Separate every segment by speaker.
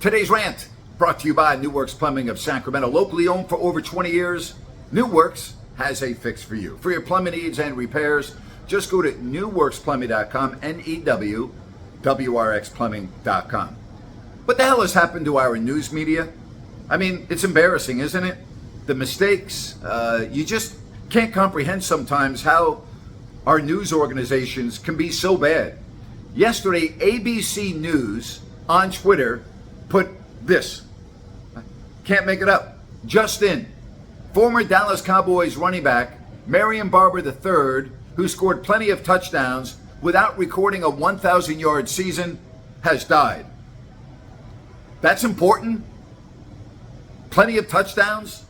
Speaker 1: Today's rant brought to you by New Works Plumbing of Sacramento. Locally owned for over 20 years, New Works has a fix for you. For your plumbing needs and repairs, just go to newworksplumbing.com, NEWWRXplumbing.com. What the hell has happened to our news media? I mean, it's embarrassing, isn't it? The mistakes, you just can't comprehend sometimes how our news organizations can be so bad. Yesterday, ABC News on Twitter put this. Can't make it up. Just in. Former Dallas Cowboys running back Marion Barber III, who scored plenty of touchdowns without recording a 1,000-yard season, has died. That's important. Plenty of touchdowns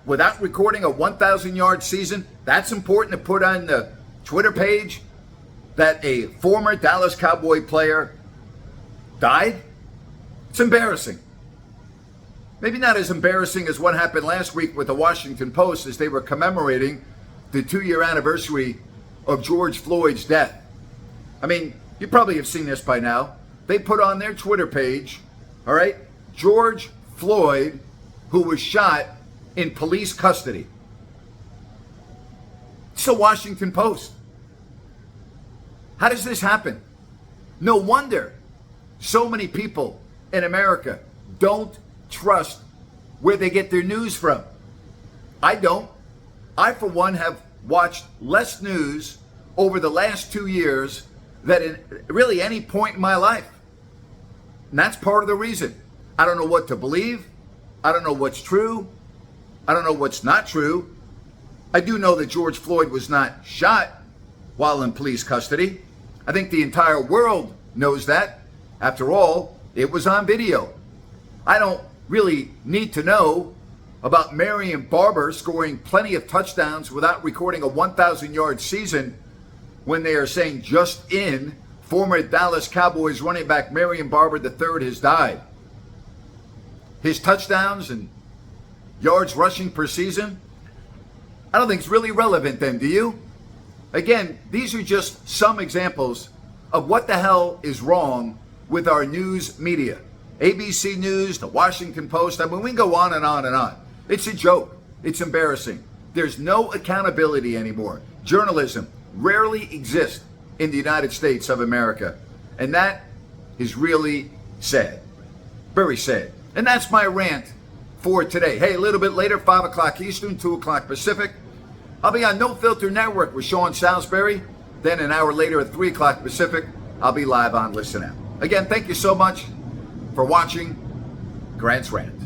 Speaker 1: without recording a 1,000-yard season. That's important to put on the Twitter page that a former Dallas Cowboy player died. It's embarrassing. Maybe not as embarrassing as what happened last week with the Washington Post as they were commemorating the 2-year anniversary of George Floyd's death. I mean, you probably have seen this by now. They put on their Twitter page, all right, George Floyd, who was shot in police custody. It's the Washington Post. How does this happen? No wonder so many people in America don't trust where they get their news from. I don't. I, for one, have watched less news over the last 2 years than in really any point in my life. And that's part of the reason. I don't know what to believe. I don't know what's true. I don't know what's not true. I do know that George Floyd was not shot while in police custody. I think the entire world knows that. After all, it was on video. I don't really need to know about Marion Barber scoring plenty of touchdowns without recording a 1,000-yard season when they are saying just in, former Dallas Cowboys running back Marion Barber III has died. His touchdowns and yards rushing per season, I don't think it's really relevant then, do you? Again, these are just some examples of what the hell is wrong with our news media. ABC News, the Washington Post, I mean, we can go on and on and on. It's a joke. It's embarrassing. There's no accountability anymore. Journalism rarely exists in the United States of America. And that is really sad. Very sad. And that's my rant for today. Hey, a little bit later, 5 o'clock Eastern, 2 o'clock Pacific, I'll be on No Filter Network with Sean Salisbury. Then an hour later at 3 o'clock Pacific, I'll be live on Listen Out. Again, thank you so much for watching Grant's Rant.